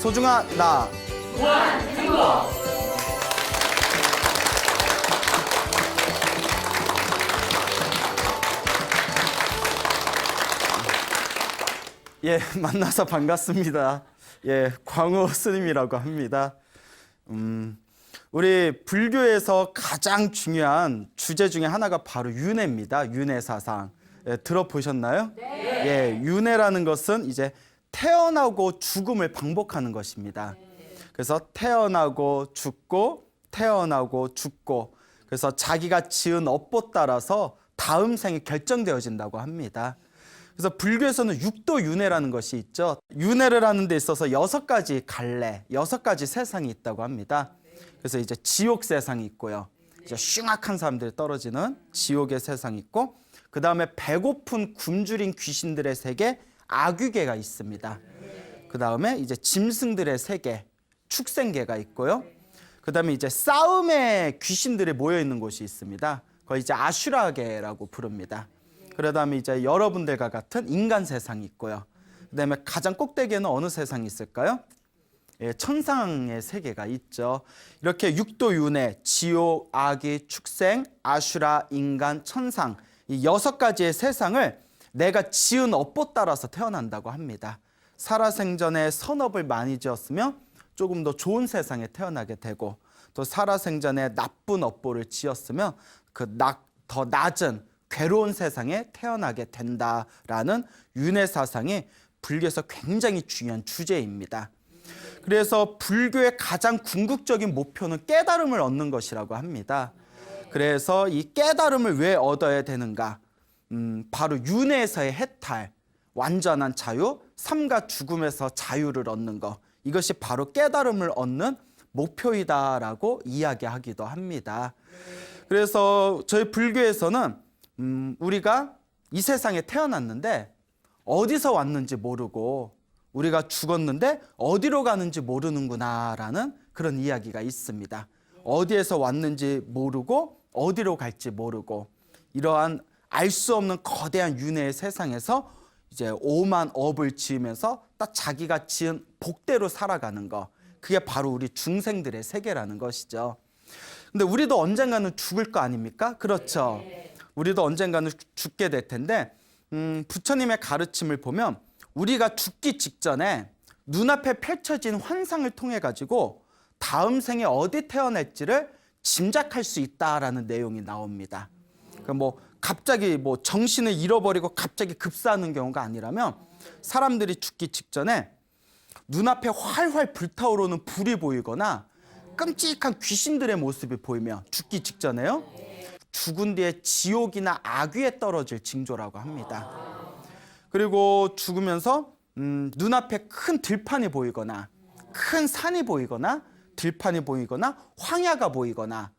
소중한 나. 무한 행복. 예, 만나서 반갑습니다. 예, 광호 스님이라고 합니다. 우리 불교에서 가장 중요한 주제 중에 하나가 바로 윤회입니다. 윤회 사상. 예, 들어보셨나요? 네. 예, 윤회라는 것은 이제 태어나고 죽음을 반복하는 것입니다. 그래서 태어나고 죽고 태어나고 죽고, 그래서 자기가 지은 업보 따라서 다음 생이 결정되어진다고 합니다. 그래서 불교에서는 육도 윤회라는 것이 있죠. 윤회를 하는 데 있어서 6가지 갈래, 6가지 세상이 있다고 합니다. 그래서 이제 지옥 세상이 있고요. 이제 흉악한 사람들이 떨어지는 지옥의 세상이 있고, 그 다음에 배고픈 굶주린 귀신들의 세계, 아귀계가 있습니다. 그 다음에 이제 짐승들의 세계, 축생계가 있고요. 그 다음에 이제 싸움의 귀신들이 모여 있는 곳이 있습니다. 그걸 이제 아슈라계라고 부릅니다. 그 다음에 이제 여러분들과 같은 인간 세상이 있고요. 그 다음에 가장 꼭대기에는 어느 세상이 있을까요? 예, 천상의 세계가 있죠. 이렇게 육도윤회, 지옥, 아기, 축생, 아슈라, 인간, 천상, 이 6가지의 세상을 내가 지은 업보 따라서 태어난다고 합니다. 살아생전에 선업을 많이 지었으면 조금 더 좋은 세상에 태어나게 되고, 또 살아생전에 나쁜 업보를 지었으면 더 낮은 괴로운 세상에 태어나게 된다라는 윤회 사상이 불교에서 굉장히 중요한 주제입니다. 그래서 불교의 가장 궁극적인 목표는 깨달음을 얻는 것이라고 합니다. 그래서 이 깨달음을 왜 얻어야 되는가? 바로 윤회에서의 해탈, 완전한 자유, 삶과 죽음에서 자유를 얻는 것, 이것이 바로 깨달음을 얻는 목표이다라고 이야기하기도 합니다. 그래서 저희 불교에서는 우리가 이 세상에 태어났는데 어디서 왔는지 모르고 우리가 죽었는데 어디로 가는지 모르는구나라는 그런 이야기가 있습니다. 어디에서 왔는지 모르고 어디로 갈지 모르고, 이러한 알 수 없는 거대한 윤회의 세상에서 이제 오만 업을 지으면서 딱 자기가 지은 복대로 살아가는 거, 그게 바로 우리 중생들의 세계라는 것이죠. 근데 우리도 언젠가는 죽을 거 아닙니까? 그렇죠. 우리도 언젠가는 죽게 될 텐데, 부처님의 가르침을 보면 우리가 죽기 직전에 눈앞에 펼쳐진 환상을 통해 가지고 다음 생에 어디 태어날지를 짐작할 수 있다라는 내용이 나옵니다. 그러니까 갑자기 정신을 잃어버리고 갑자기 급사하는 경우가 아니라면, 사람들이 죽기 직전에 눈앞에 활활 불타오르는 불이 보이거나 끔찍한 귀신들의 모습이 보이면 죽기 직전에요, 죽은 뒤에 지옥이나 악귀에 떨어질 징조라고 합니다. 그리고 죽으면서 눈앞에 큰 들판이 보이거나 큰 산이 보이거나 들판이 보이거나 황야가 보이거나,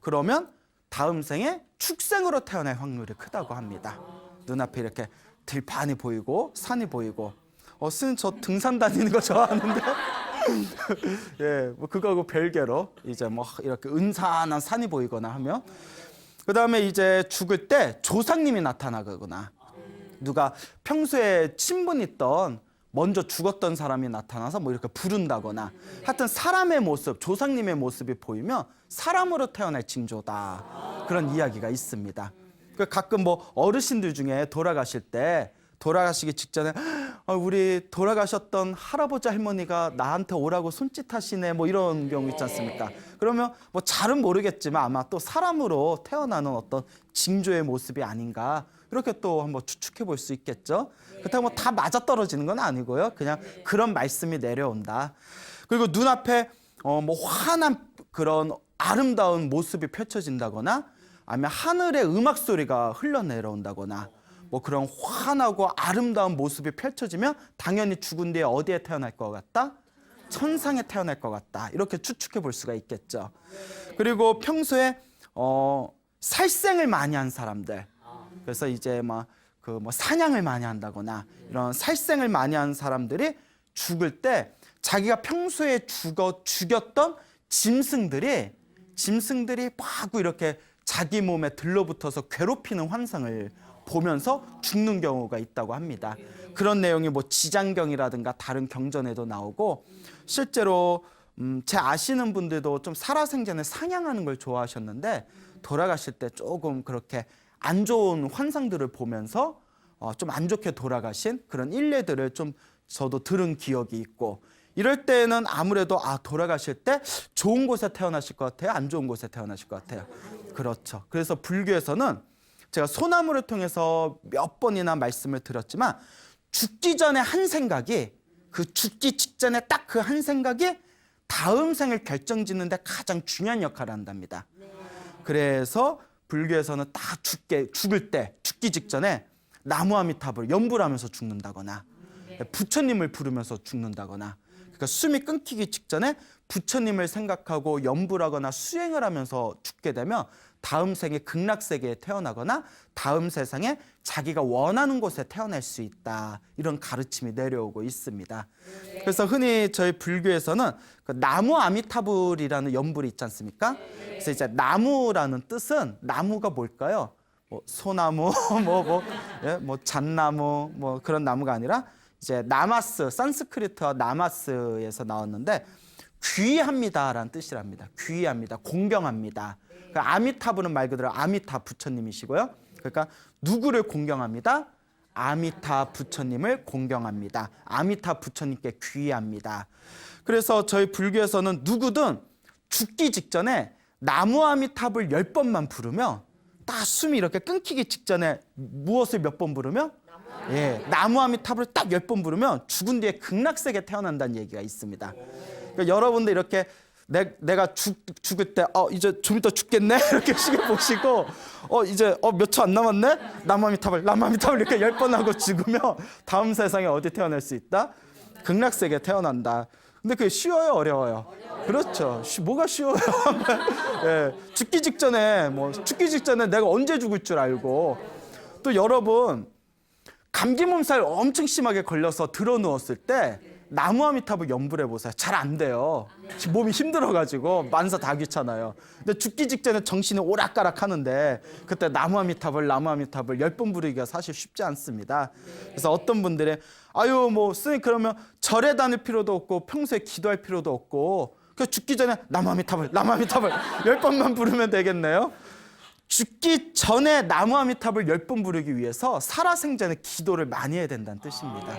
그러면 다음 생에 축생으로 태어날 확률이 크다고 합니다. 눈앞에 이렇게 들판이 보이고 산이 보이고. 스님, 저 등산 다니는 거 좋아하는데 예, 그거하고 별개로 이제 이렇게 은산한 산이 보이거나 하면, 그 다음에 이제 죽을 때 조상님이 나타나거나, 누가 평소에 친분 있던 먼저 죽었던 사람이 나타나서 이렇게 부른다거나, 하여튼 사람의 모습, 조상님의 모습이 보이면 사람으로 태어날 징조다, 그런 이야기가 있습니다. 가끔 어르신들 중에 돌아가시기 직전에 우리 돌아가셨던 할아버지 할머니가 나한테 오라고 손짓하시네, 이런 경우 있지 않습니까? 그러면 잘은 모르겠지만 아마 또 사람으로 태어나는 어떤 징조의 모습이 아닌가, 이렇게 또 한번 추측해 볼 수 있겠죠. 그렇다고 다 맞아떨어지는 건 아니고요. 그냥 그런 말씀이 내려온다. 그리고 눈앞에 환한 그런 아름다운 모습이 펼쳐진다거나, 아니면 하늘의 음악 소리가 흘러내려온다거나, 그런 환하고 아름다운 모습이 펼쳐지면 당연히 죽은 뒤에 어디에 태어날 것 같다? 천상에 태어날 것 같다. 이렇게 추측해 볼 수가 있겠죠. 그리고 평소에 살생을 많이 한 사람들, 그래서 이제 사냥을 많이 한다거나 이런 살생을 많이 한 사람들이 죽을 때 자기가 평소에 죽였던 짐승들이 마구 이렇게 자기 몸에 들러붙어서 괴롭히는 환상을 보면서 죽는 경우가 있다고 합니다. 그런 내용이 뭐 지장경이라든가 다른 경전에도 나오고, 실제로 제 아시는 분들도 좀 살아생전에 상향하는 걸 좋아하셨는데 돌아가실 때 조금 그렇게 안 좋은 환상들을 보면서 좀 안 좋게 돌아가신 그런 일례들을 좀 저도 들은 기억이 있고, 이럴 때는 아무래도 돌아가실 때 좋은 곳에 태어나실 것 같아요? 안 좋은 곳에 태어나실 것 같아요? 그렇죠. 그래서 불교에서는 제가 소나무를 통해서 몇 번이나 말씀을 드렸지만, 죽기 전에 한 생각이, 그 죽기 직전에 딱 그 한 생각이 다음 생을 결정짓는 데 가장 중요한 역할을 한답니다. 그래서 불교에서는 딱 죽을 때, 죽기 직전에 나무 아미타불 연불 하면서 죽는다거나, 부처님을 부르면서 죽는다거나, 그러니까 숨이 끊기기 직전에 부처님을 생각하고 연불하거나 수행을 하면서 죽게 되면 다음 생에 극락세계에 태어나거나 다음 세상에 자기가 원하는 곳에 태어날 수 있다, 이런 가르침이 내려오고 있습니다. 그래서 흔히 저희 불교에서는 그 나무 아미타불이라는 연불이 있지 않습니까? 그래서 이제 나무라는 뜻은, 나무가 뭘까요? 뭐 소나무, 뭐 잣나무, 뭐 그런 나무가 아니라 이제 나마스, 산스크리트와 나마스에서 나왔는데 귀합니다라는 뜻이랍니다. 귀합니다. 공경합니다. 그러니까 아미타불은 말 그대로 아미타 부처님이시고요. 그러니까 누구를 공경합니다? 아미타 부처님을 공경합니다. 아미타 부처님께 귀합니다. 그래서 저희 불교에서는 누구든 죽기 직전에 나무 아미타불 10번만 부르면, 딱 숨이 이렇게 끊기기 직전에 무엇을 몇 번 부르면? 나무 아미타불을 딱 10번 부르면 죽은 뒤에 극락세계에 태어난다는 얘기가 있습니다. 그러니까 여러분들 이렇게 내가 죽을 때 이제 좀 이따 죽겠네 이렇게 시계 보시고 이제 몇 초 안 남았네, 나무 아미타불 이렇게 10번 하고 죽으면 다음 세상에 어디 태어날 수 있다? 극락세계에 태어난다. 근데 그게 쉬워요, 어려워요? 그렇죠. 뭐가 쉬워요? 죽기 직전에 내가 언제 죽을 줄 알고. 또 여러분, 감기 몸살 엄청 심하게 걸려서 들어 누웠을 때 나무 아미타불 연불해 보세요. 잘 안 돼요. 몸이 힘들어가지고 만사 다 귀찮아요. 근데 죽기 직전에 정신이 오락가락 하는데 그때 나무 아미타불 10번 부르기가 사실 쉽지 않습니다. 그래서 어떤 분들이 스님 그러면 절에 다닐 필요도 없고 평소에 기도할 필요도 없고 그 죽기 전에 나무 아미타불 10번만 부르면 되겠네요. 죽기 전에 나무 아미타불 10번 부르기 위해서 살아생전에 기도를 많이 해야 된다는 뜻입니다.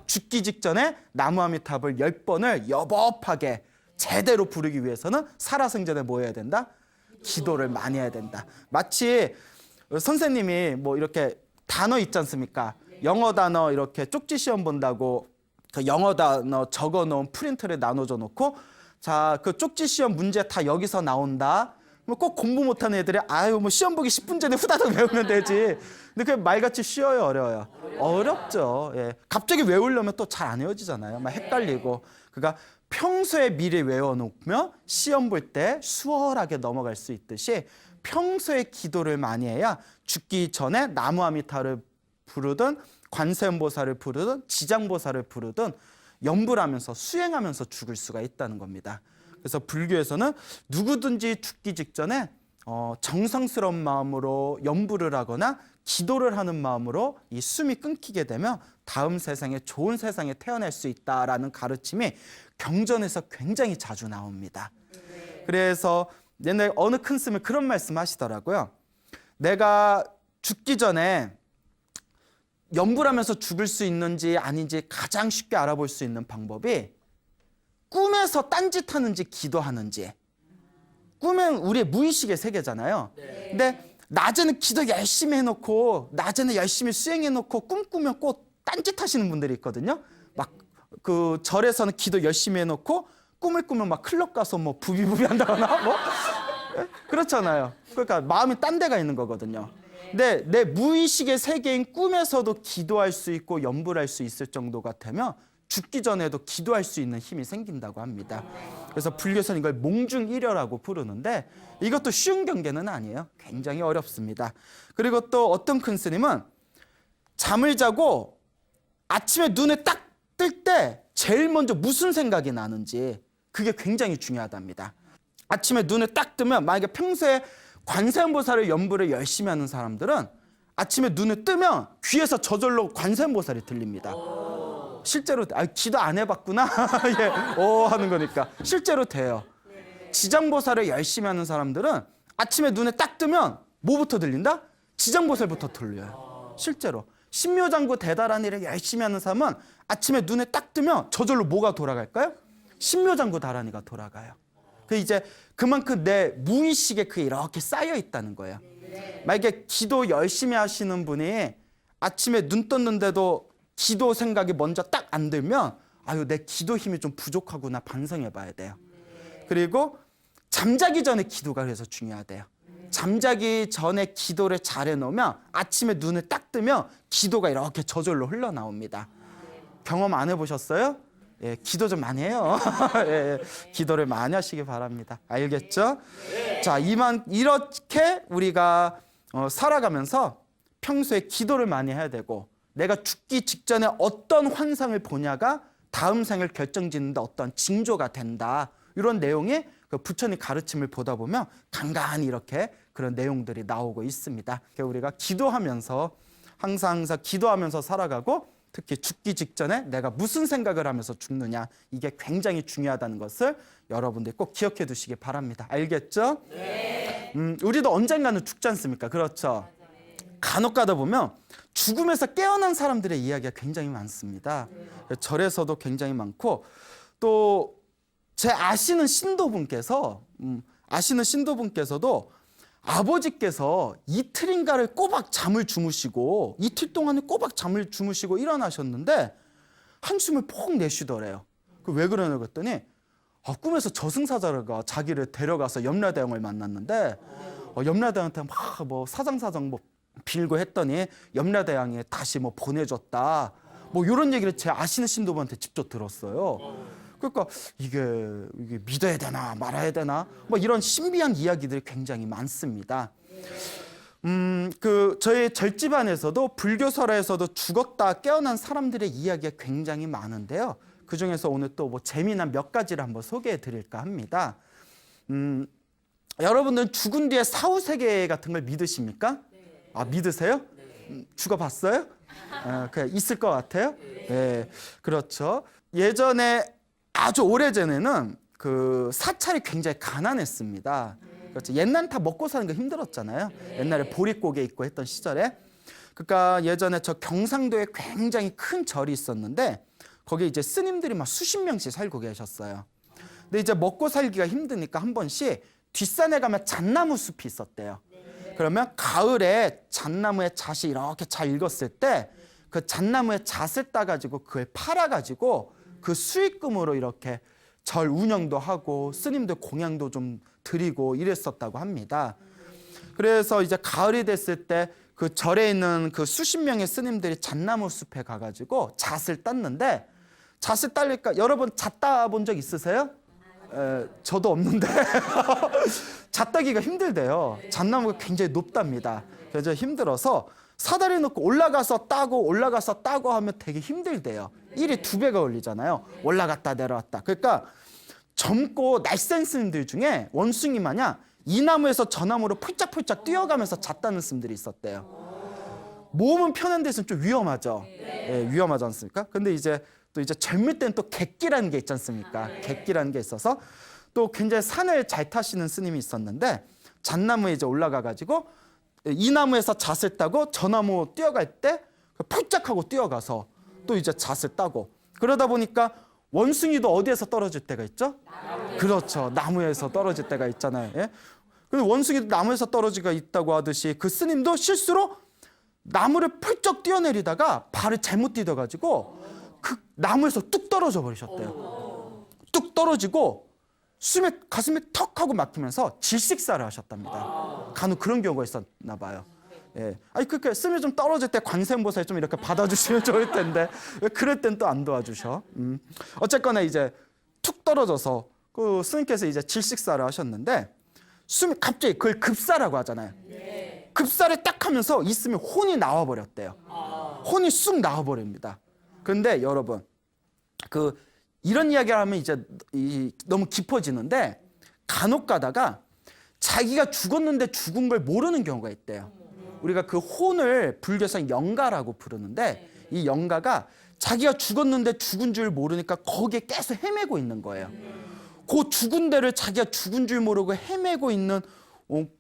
죽기 직전에 나무 아미타불 10번을 여법하게 제대로 부르기 위해서는 살아생전에 뭐 해야 된다? 기도를 많이 해야 된다. 마치 선생님이 이렇게 단어 있지 않습니까? 영어 단어 이렇게 쪽지 시험 본다고 그 영어 단어 적어 놓은 프린트를 나눠줘 놓고, 자, 그 쪽지 시험 문제 다 여기서 나온다. 꼭 공부 못하는 애들이 시험 보기 10분 전에 후다닥 외우면 되지. 근데 그게 말같이 쉬워요, 어려워요? 어렵죠. 갑자기 외우려면 또 잘 안 외워지잖아요. 막 헷갈리고. 그러니까 평소에 미리 외워놓으면 시험 볼 때 수월하게 넘어갈 수 있듯이 평소에 기도를 많이 해야 죽기 전에 나무 아미타를 부르든 관세음보살을 부르든 지장보살을 부르든 연불하면서 수행하면서 죽을 수가 있다는 겁니다. 그래서 불교에서는 누구든지 죽기 직전에 정성스러운 마음으로 연불을 하거나 기도를 하는 마음으로 이 숨이 끊기게 되면 다음 세상에 좋은 세상에 태어날 수 있다라는 가르침이 경전에서 굉장히 자주 나옵니다. 그래서 옛날 어느 큰 스님이 그런 말씀 하시더라고요. 내가 죽기 전에 연불하면서 죽을 수 있는지 아닌지 가장 쉽게 알아볼 수 있는 방법이 꿈에서 딴짓하는지 기도하는지. 꿈은 우리의 무의식의 세계잖아요. 근데 낮에는 기도 열심히 해놓고 낮에는 열심히 수행해놓고 꿈꾸면 꼭 딴짓하시는 분들이 있거든요. 막 그 절에서는 기도 열심히 해놓고 꿈을 꾸면 막 클럽 가서 부비부비 한다거나 그렇잖아요. 그러니까 마음이 딴 데가 있는 거거든요. 근데 내 무의식의 세계인 꿈에서도 기도할 수 있고 연불할 수 있을 정도가 되면 죽기 전에도 기도할 수 있는 힘이 생긴다고 합니다. 그래서 불교에서는 이걸 몽중일여라고 부르는데 이것도 쉬운 경계는 아니에요. 굉장히 어렵습니다. 그리고 또 어떤 큰 스님은 잠을 자고 아침에 눈을 딱 뜰 때 제일 먼저 무슨 생각이 나는지 그게 굉장히 중요하답니다. 아침에 눈을 딱 뜨면 만약에 평소에 관세음보살을 연불을 열심히 하는 사람들은 아침에 눈을 뜨면 귀에서 저절로 관세음보살이 들립니다. 실제로 기도 안 해봤구나 예, 하는 거니까 실제로 돼요. 지장보살을 열심히 하는 사람들은 아침에 눈에 딱 뜨면 뭐부터 들린다? 지장보살부터 들려요. 실제로 신묘장구 대다란 일을 열심히 하는 사람은 아침에 눈에 딱 뜨면 저절로 뭐가 돌아갈까요? 신묘장구 다란이가 돌아가요. 그 이제 그만큼 내 무의식에 그게 이렇게 쌓여 있다는 거예요. 만약에 기도 열심히 하시는 분이 아침에 눈 떴는데도 기도 생각이 먼저 딱 안 들면 아유 내 기도 힘이 좀 부족하구나 반성해 봐야 돼요. 그리고 잠자기 전에 기도가 그래서 중요하대요. 잠자기 전에 기도를 잘 해놓으면 아침에 눈을 딱 뜨면 기도가 이렇게 저절로 흘러나옵니다. 경험 안 해보셨어요? 예, 기도 좀 많이 해요. 예, 기도를 많이 하시기 바랍니다. 알겠죠? 자, 이렇게 우리가 살아가면서 평소에 기도를 많이 해야 되고 내가 죽기 직전에 어떤 환상을 보냐가 다음 생을 결정짓는데 어떤 징조가 된다. 이런 내용이 그 부처님 가르침을 보다 보면 간간히 이렇게 그런 내용들이 나오고 있습니다. 우리가 기도하면서 항상 기도하면서 살아가고 특히 죽기 직전에 내가 무슨 생각을 하면서 죽느냐 이게 굉장히 중요하다는 것을 여러분들이 꼭 기억해 두시기 바랍니다. 알겠죠? 네. 우리도 언젠가는 죽지 않습니까? 그렇죠? 간혹 가다 보면 죽음에서 깨어난 사람들의 이야기가 굉장히 많습니다. 절에서도 굉장히 많고 또 제 아시는 신도분께서도 아버지께서 이틀인가를 꼬박 잠을 주무시고 이틀 동안에 꼬박 잠을 주무시고 일어나셨는데 한숨을 푹 내쉬더래요. 왜 그러냐 그랬더니 꿈에서 저승사자가 자기를 데려가서 염라대왕을 만났는데 염라대왕한테 막 뭐 사정사정 뭐 빌고 했더니 염라대왕이 다시 뭐 보내줬다 뭐 이런 얘기를 제 아시는 신도분한테 직접 들었어요. 그러니까 이게 믿어야 되나 말아야 되나 뭐 이런 신비한 이야기들이 굉장히 많습니다. 저희 절집안에서도 불교설에서도 죽었다 깨어난 사람들의 이야기가 굉장히 많은데요. 그 중에서 오늘 또 뭐 재미난 몇 가지를 한번 소개해 드릴까 합니다. 여러분들은 죽은 뒤에 사후세계 같은 걸 믿으십니까? 아, 믿으세요? 죽어봤어요? 그냥 있을 것 같아요? 네, 그렇죠. 예전에 아주 오래전에는 그 사찰이 굉장히 가난했습니다. 그렇죠. 옛날엔 다 먹고 사는 거 힘들었잖아요. 옛날에 보릿고개 있고 했던 시절에. 그러니까 예전에 저 경상도에 굉장히 큰 절이 있었는데 거기에 이제 스님들이 막 수십 명씩 살고 계셨어요. 근데 이제 먹고 살기가 힘드니까 한 번씩 뒷산에 가면 잣나무 숲이 있었대요. 그러면 가을에 잣나무에 잣이 이렇게 잘 익었을 때 그 잣나무에 잣을 따가지고 그걸 팔아가지고 그 수익금으로 이렇게 절 운영도 하고 스님들 공양도 좀 드리고 이랬었다고 합니다. 그래서 이제 가을이 됐을 때 그 절에 있는 그 수십 명의 스님들이 잣나무 숲에 가가지고 잣을 땄는데 잣을 따니까 여러분 잣 따본 적 있으세요? 저도 없는데 잣 따기가 힘들대요. 잣나무가 굉장히 높답니다. 그래서 힘들어서 사다리 놓고 올라가서 따고 하면 되게 힘들대요. 일이 2배가 걸리잖아요. 올라갔다 내려왔다. 그러니까 젊고 날쌘 스님들 중에 원숭이 마냥 이 나무에서 저 나무로 폴짝폴짝 뛰어가면서 잣 따는 스님들이 있었대요. 몸은 편한 데서는 좀 위험하죠. 예, 위험하지 않습니까? 근데 이제 젊을 때는 또 객기라는 게 있지 않습니까? 객기라는 게 있어서 또 굉장히 산을 잘 타시는 스님이 있었는데 잣나무에 이제 올라가가지고 이 나무에서 잣을 따고 저 나무 뛰어갈 때 폴짝하고 뛰어가서 또 이제 잣을 따고 그러다 보니까 원숭이도 어디에서 떨어질 때가 있죠? 그렇죠. 나무에서 떨어질 때가 있잖아요. 예? 근데 원숭이도 나무에서 떨어지가 있다고 하듯이 그 스님도 실수로 나무를 펄쩍 뛰어내리다가 발을 잘못 디뎌가지고 그 나무에서 뚝 떨어져 버리셨대요. 뚝 떨어지고 가슴에 턱 하고 막히면서 질식사를 하셨답니다. 간혹 그런 경우가 있었나 봐요. 예. 아니 그렇게 스님이 좀 떨어질 때 관세음보살 좀 이렇게 받아주시면 좋을 텐데 왜 그럴 땐 또 안 도와주셔? 어쨌거나 이제 툭 떨어져서 그 스님께서 이제 질식사를 하셨는데 스님이 갑자기 그걸 급사라고 하잖아요. 급사를 딱 하면서 있으면 혼이 나와버렸대요. 혼이 쑥 나와버립니다. 그런데 여러분 이런 이야기를 하면 이제 너무 깊어지는데 간혹 가다가 자기가 죽었는데 죽은 걸 모르는 경우가 있대요. 우리가 그 혼을 불교에서 영가라고 부르는데 이 영가가 자기가 죽었는데 죽은 줄 모르니까 거기에 계속 헤매고 있는 거예요. 그 죽은 데를 자기가 죽은 줄 모르고 헤매고 있는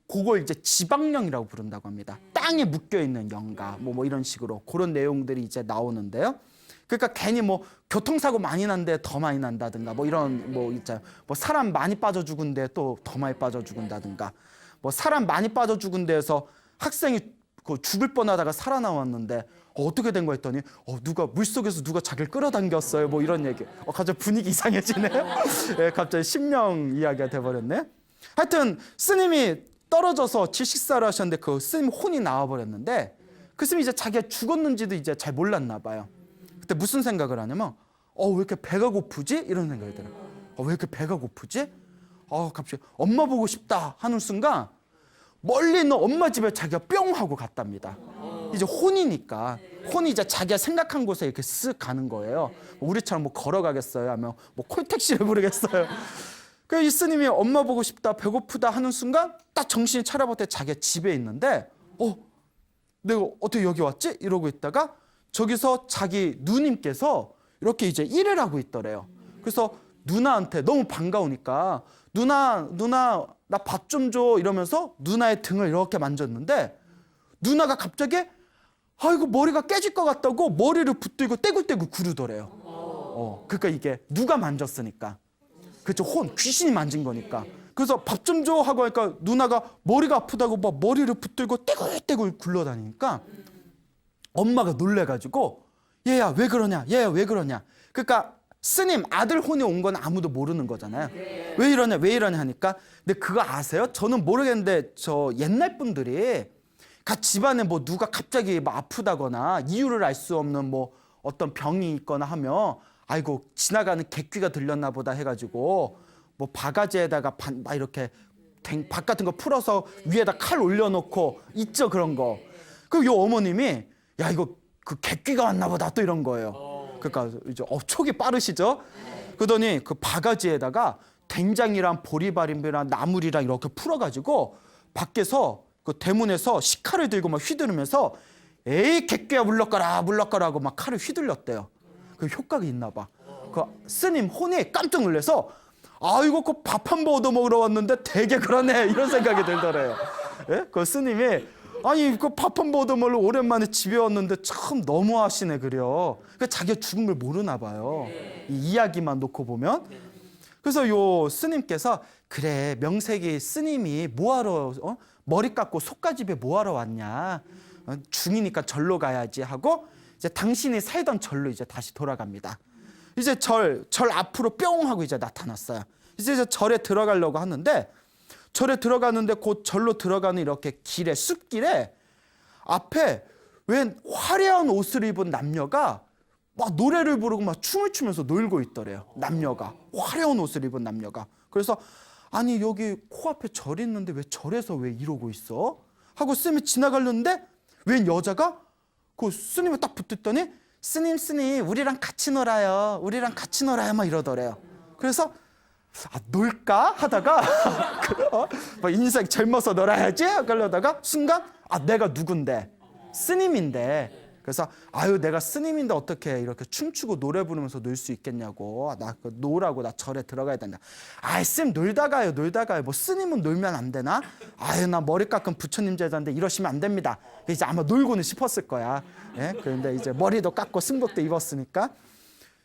그걸 이제 지방령이라고 부른다고 합니다. 땅에 묶여 있는 영가 뭐 이런 식으로 그런 내용들이 이제 나오는데요. 그러니까 괜히 뭐 교통사고 많이 난데 더 많이 난다든가 뭐 이런 뭐 있잖아요. 뭐 사람 많이 빠져 죽은 데 또 더 많이 빠져 죽는다든가 뭐 사람 많이 빠져 죽은 데에서 학생이 그 죽을 뻔하다가 살아나왔는데 어떻게 된 거 했더니 누가 물속에서 누가 자기를 끌어당겼어요 뭐 이런 얘기. 갑자기 분위기 이상해지네요. 예, 갑자기 심령 이야기가 돼버렸네. 하여튼 스님이 떨어져서 질식사를 하셨는데 그 스님 혼이 나와버렸는데 그 스님이 이제 자기가 죽었는지도 이제 잘 몰랐나 봐요. 그때 무슨 생각을 하냐면 왜 이렇게 배가 고프지? 이런 생각이 들어요. 왜 이렇게 배가 고프지? 갑자기 엄마 보고 싶다 하는 순간 멀리 있는 엄마 집에 자기가 뿅 하고 갔답니다. 이제 혼이니까 혼이 이제 자기가 생각한 곳에 이렇게 쓱 가는 거예요. 우리처럼 뭐 걸어가겠어요? 하면 뭐 콜택시를 부르겠어요? 그 이 스님이 엄마 보고 싶다, 배고프다 하는 순간 딱 정신이 차려볼 때 자기가 집에 있는데 내가 어떻게 여기 왔지? 이러고 있다가 저기서 자기 누님께서 이렇게 이제 일을 하고 있더래요. 그래서 누나한테 너무 반가우니까 누나 나 밥 좀 줘 이러면서 누나의 등을 이렇게 만졌는데 누나가 갑자기 이거 머리가 깨질 것 같다고 머리를 붙들고 떼굴떼굴 구르더래요. 그러니까 이게 누가 만졌으니까. 그렇죠. 귀신이 만진 거니까. 그래서 밥 좀 줘 하고 하니까 누나가 머리가 아프다고 막 머리를 붙들고 떼굴떼굴 굴러다니니까 엄마가 놀래가지고 얘야 왜 그러냐 얘야 왜 그러냐. 그러니까 스님 아들 혼이 온 건 아무도 모르는 거잖아요. 왜 이러냐 하니까 근데 그거 아세요? 저는 모르겠는데 저 옛날 분들이 집안에 뭐 누가 갑자기 막 아프다거나 이유를 알 수 없는 뭐 어떤 병이 있거나 하면 아이고 지나가는 개귀가 들렸나 보다 해가지고 뭐 바가지에다가 막 이렇게 박 같은 거 풀어서 위에다 칼 올려놓고 있죠 그런 거. 그 요 어머님이 야 이거 그 개귀가 왔나 보다 또 이런 거예요. 그러니까 이제 촉이 빠르시죠. 그러더니 그 바가지에다가 된장이랑 보리밥이랑 나물이랑 이렇게 풀어가지고 밖에서 그 대문에서 식칼을 들고 막 휘두르면서 에이 개귀야 물러가라 하고 막 칼을 휘둘렀대요. 그 효과가 있나 봐. 그 스님 혼이 깜짝 놀라서 이거 그 밥 한 번 얻어 먹으러 왔는데 되게 그러네 이런 생각이 들더래요. 예? 그 스님이 아니 그 밥 한 번 얻어 먹으러 오랜만에 집에 왔는데 참 너무하시네 그래요. 그 자기가 죽은 걸 모르나 봐요. 이 이야기만 놓고 보면. 그래서 요 스님께서 그래 명색이 스님이 뭐하러 머리 깎고 속가집에 뭐하러 왔냐. 중이니까 절로 가야지 하고 이제 당신이 살던 절로 이제 다시 돌아갑니다. 이제 절 앞으로 뿅 하고 이제 나타났어요. 이제 절에 들어가려고 하는데 절에 들어가는데 곧 절로 들어가는 이렇게 길에 숲길에 앞에 웬 화려한 옷을 입은 남녀가 막 노래를 부르고 막 춤을 추면서 놀고 있더래요. 남녀가 화려한 옷을 입은 남녀가. 그래서 아니 여기 코앞에 절이 있는데 왜 절에서 왜 이러고 있어? 하고 스님이 지나가려는데 웬 여자가 그 스님을 딱 붙었더니 스님 우리랑 같이 놀아요 막 이러더래요. 그래서 놀까 하다가 막 인생 젊어서 놀아야지 그러다가 순간 내가 누군데 스님인데 그래서 내가 스님인데 어떻게 이렇게 춤추고 노래 부르면서 놀 수 있겠냐고 나 노라고 나 절에 들어가야 된다. 스님 놀다가요 뭐 스님은 놀면 안 되나? 나 머리 깎은 부처님 제자인데 이러시면 안 됩니다. 이제 아마 놀고는 싶었을 거야. 예? 그런데 이제 머리도 깎고 승복도 입었으니까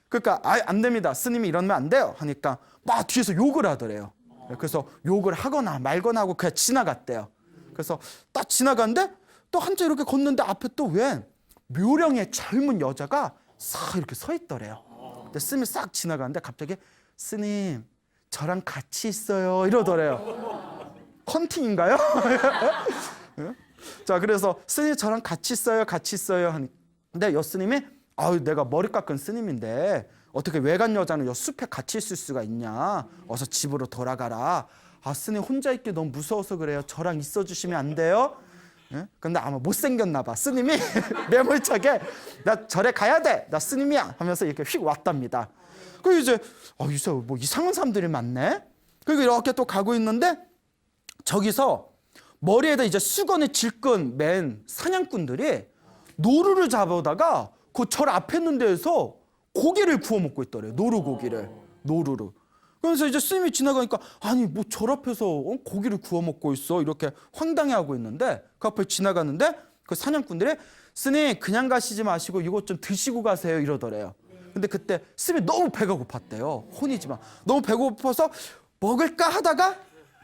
그러니까 안 됩니다. 스님이 이러면 안 돼요 하니까 막 뒤에서 욕을 하더래요. 그래서 욕을 하거나 말거나 하고 그냥 지나갔대요. 그래서 딱 지나갔는데 또 한참 이렇게 걷는데 앞에 또 웬 묘령의 젊은 여자가 싹 이렇게 서 있더래요. 근데 스님이 싹 지나가는데 갑자기 스님 저랑 같이 있어요 이러더래요. 헌팅인가요? 자 그래서 스님 저랑 같이 있어요 근데 여 스님이 내가 머리 깎은 스님인데 어떻게 외간 여자는 여 숲에 같이 있을 수가 있냐 어서 집으로 돌아가라. 스님 혼자 있기 너무 무서워서 그래요. 저랑 있어 주시면 안 돼요? 예? 근데 아마 못생겼나 봐. 스님이 매몰차게 나 절에 가야 돼. 나 스님이야 하면서 이렇게 휙 왔답니다. 그리고 이제 이제 뭐 이상한 사람들이 많네. 그리고 이렇게 또 가고 있는데 저기서 머리에다 이제 수건에 질끈 맨 사냥꾼들이 노루를 잡아다가 그 절 앞에 있는 데에서 고기를 구워 먹고 있더래요. 노루고기를. 노루를. 그래서 이제 스님이 지나가니까 아니 뭐 절 앞에서 고기를 구워 먹고 있어 이렇게 황당해하고 있는데 그 앞을 지나가는데 그 사냥꾼들이 스님 그냥 가시지 마시고 이것 좀 드시고 가세요 이러더래요. 근데 그때 스님이 너무 배가 고팠대요. 혼이지만 너무 배고파서 먹을까 하다가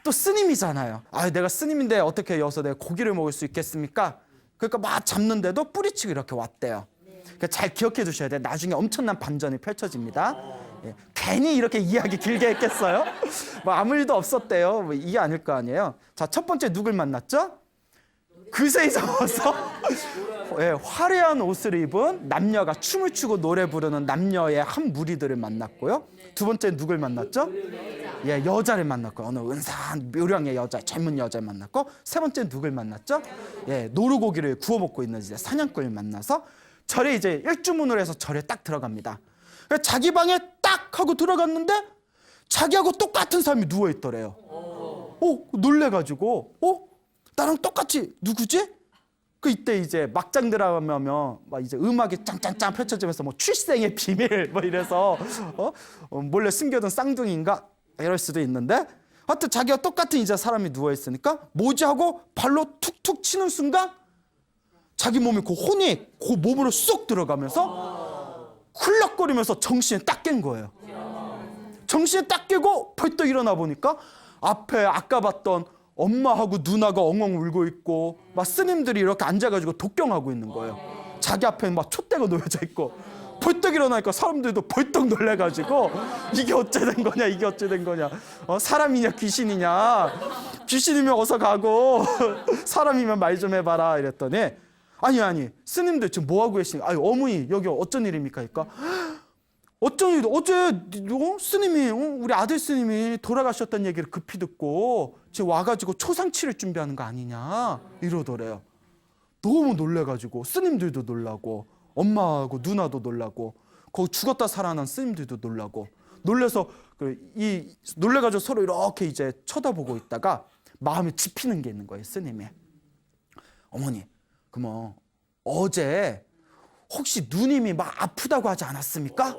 또 스님이잖아요. 아 내가 스님인데 어떻게 여기서 내가 고기를 먹을 수 있겠습니까? 그러니까 막 잡는데도 뿌리치고 이렇게 왔대요. 그러니까 잘 기억해 두셔야 돼요. 나중에 엄청난 반전이 펼쳐집니다. 예, 괜히 이렇게 이야기 길게 했겠어요? 뭐 아무 일도 없었대요. 뭐 이게 아닐 거 아니에요. 자, 첫 번째 누굴 만났죠? 그새 잊어서 예, 화려한 옷을 입은 남녀가 춤을 추고 노래 부르는 남녀의 한 무리들을 만났고요. 두 번째 누굴 만났죠? 예, 여자를 만났고 어느 은사한 묘령의 여자, 젊은 여자를 만났고 세 번째 누굴 만났죠? 예, 노루고기를 구워 먹고 있는 이제 사냥꾼을 만나서 절에 이제 일주문을 해서 절에 딱 들어갑니다. 자기 방에 딱 하고 들어갔는데 자기하고 똑같은 사람이 누워 있더래요. 놀래가지고 나랑 똑같이 누구지? 그 이때 이제 막장 들어가면 막 이제 음악이 짱짱짱 펼쳐지면서 뭐 출생의 비밀 뭐 이래서 몰래 숨겨둔 쌍둥이인가 이럴 수도 있는데 하여튼 자기가 똑같은 이제 사람이 누워 있으니까 뭐지 하고 발로 툭툭 치는 순간 자기 몸이 그 혼이 그 몸으로 쏙 들어가면서 훌럭거리면서 정신에 딱 깬 거예요. 정신에 딱 깨고 벌떡 일어나 보니까 앞에 아까 봤던 엄마하고 누나가 엉엉 울고 있고 막 스님들이 이렇게 앉아가지고 독경하고 있는 거예요. 자기 앞에 막 촛대가 놓여져 있고 벌떡 일어나니까 사람들도 벌떡 놀래가지고 이게 어째 된 거냐 이게 어째 된 거냐 사람이냐 귀신이냐 귀신이면 어서 가고 사람이면 말 좀 해봐라 이랬더니 아니 스님들 지금 뭐하고 계시니? 아니 어머니 여기 어쩐 일입니까? 그러니까 어쩐 일 어제 스님이 우리 아들 스님이 돌아가셨다는 얘기를 급히 듣고 지금 와가지고 초상치를 준비하는 거 아니냐 이러더래요. 너무 놀래가지고 스님들도 놀라고 엄마하고 누나도 놀라고 거기 죽었다 살아난 스님들도 놀라고 놀래서 놀래가지고 서로 이렇게 이제 쳐다보고 있다가 마음에 짚히는 게 있는 거예요. 스님이 어머니 그럼 어제 혹시 누님이 막 아프다고 하지 않았습니까?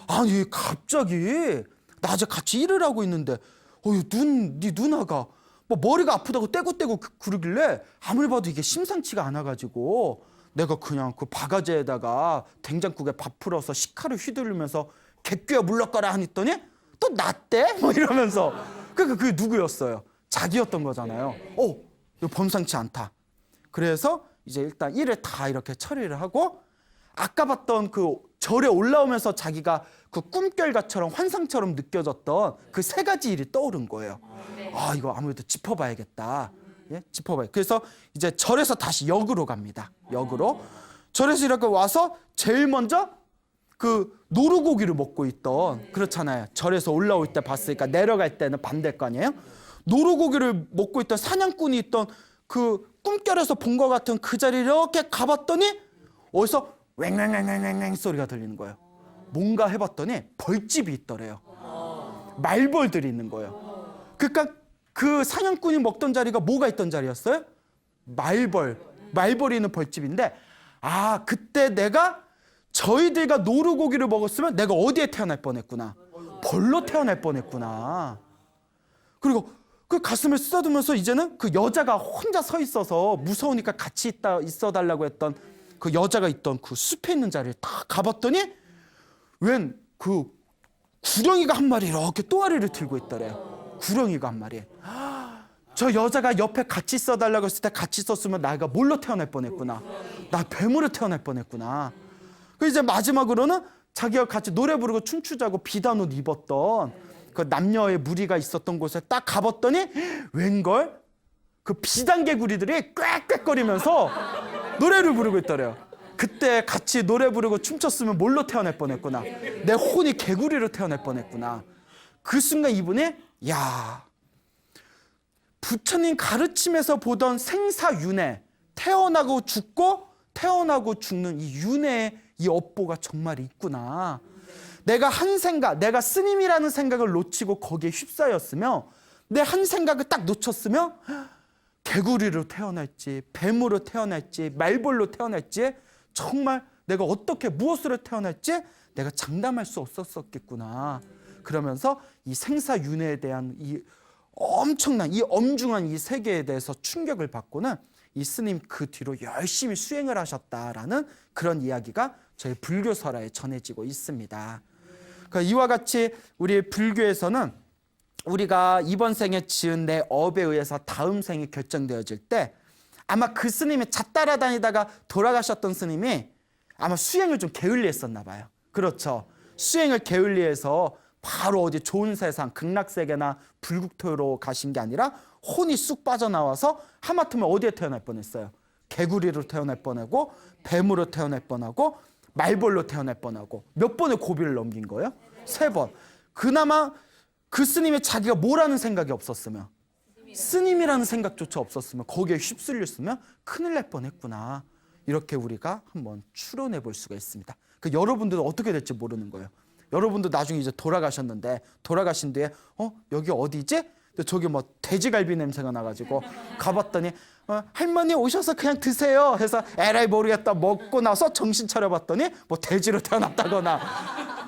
아니 갑자기 낮에 같이 일을 하고 있는데 네 누나가 뭐 머리가 아프다고 떼고떼고 그러길래 아무리 봐도 이게 심상치가 않아가지고 내가 그냥 그 바가지에다가 된장국에 밥 풀어서 식칼을 휘두르면서 개귀야 물러가라 하니더니 또 낫대? 뭐 이러면서 그게 누구였어요? 자기였던 거잖아요. 이거 범상치 않다. 그래서 이제 일단 일을 다 이렇게 처리를 하고 아까 봤던 그 절에 올라오면서 자기가 그 꿈결과처럼 환상처럼 느껴졌던 그 세 가지 일이 떠오른 거예요. 이거 아무래도 짚어봐야겠다. 예? 짚어봐요. 그래서 이제 절에서 다시 역으로 갑니다. 역으로. 절에서 이렇게 와서 제일 먼저 그 노루고기를 먹고 있던 그렇잖아요. 절에서 올라올 때 봤으니까 내려갈 때는 반대일 거 아니에요? 노루고기를 먹고 있던 사냥꾼이 있던 그 꿈결에서 본 것 같은 그 자리에 이렇게 가봤더니 어디서 왱왱왱왱왱 소리가 들리는 거예요. 뭔가 해봤더니 벌집이 있더래요. 말벌들이 있는 거예요. 그러니까 그 사냥꾼이 먹던 자리가 뭐가 있던 자리였어요? 말벌이 있는 벌집인데 그때 내가 저희들과 노루고기를 먹었으면 내가 어디에 태어날 뻔했구나. 벌로 태어날 뻔했구나. 그리고 그 가슴을 쓰다듬으면서 이제는 그 여자가 혼자 서 있어서 무서우니까 같이 있어달라고 했던 그 여자가 있던 그 숲에 있는 자리에 딱 가봤더니 웬 그 구렁이가 한 마리 이렇게 또아리를 들고 있더래요. 구렁이가 한 마리. 저 여자가 옆에 같이 있어달라고 했을 때 같이 있었으면 내가 뭘로 태어날 뻔했구나. 나 뱀으로 태어날 뻔했구나. 그 이제 마지막으로는 자기가 같이 노래 부르고 춤추자고 비단 옷 입었던 그 남녀의 무리가 있었던 곳에 딱 가봤더니 웬걸 그 비단개구리들이 꽥꽥거리면서 노래를 부르고 있더래요. 그때 같이 노래 부르고 춤췄으면 뭘로 태어날 뻔했구나. 내 혼이 개구리로 태어날 뻔했구나. 그 순간 이분이 부처님 가르침에서 보던 생사윤회, 태어나고 죽고 태어나고 죽는 이 윤회의 이 업보가 정말 있구나. 내가 스님이라는 생각을 놓치고 거기에 휩싸였으며 내 한 생각을 딱 놓쳤으면 개구리로 태어날지 뱀으로 태어날지 말벌로 태어날지 정말 내가 어떻게 무엇으로 태어날지 내가 장담할 수 없었겠구나. 그러면서 이 생사윤회에 대한 이 엄청난 이 엄중한 이 세계에 대해서 충격을 받고는 이 스님 그 뒤로 열심히 수행을 하셨다라는 그런 이야기가 저희 불교설화에 전해지고 있습니다. 그러니까 이와 같이 우리 불교에서는 우리가 이번 생에 지은 내 업에 의해서 다음 생이 결정되어질 때 아마 그 스님이 잣 따라다니다가 돌아가셨던 스님이 아마 수행을 좀 게을리했었나 봐요. 그렇죠. 수행을 게을리해서 바로 어디 좋은 세상 극락세계나 불국토로 가신 게 아니라 혼이 쑥 빠져나와서 하마터면 어디에 태어날 뻔했어요. 개구리로 태어날 뻔하고 뱀으로 태어날 뻔하고 말벌로 태어날 뻔하고 몇 번의 고비를 넘긴 거예요? 3번. 그나마 그 스님이 자기가 뭐라는 생각이 없었으면 스님이라는 생각조차 없었으면 거기에 휩쓸렸으면 큰일 날 뻔했구나. 이렇게 우리가 한번 추론해 볼 수가 있습니다. 그 여러분들은 어떻게 될지 모르는 거예요. 여러분도 나중에 이제 돌아가셨는데 돌아가신 뒤에 여기 어디지? 근데 저기 뭐 돼지갈비 냄새가 나가지고 가봤더니 할머니 오셔서 그냥 드세요 해서 에라이 모르겠다 먹고 나서 정신 차려봤더니 뭐 돼지로 태어났다거나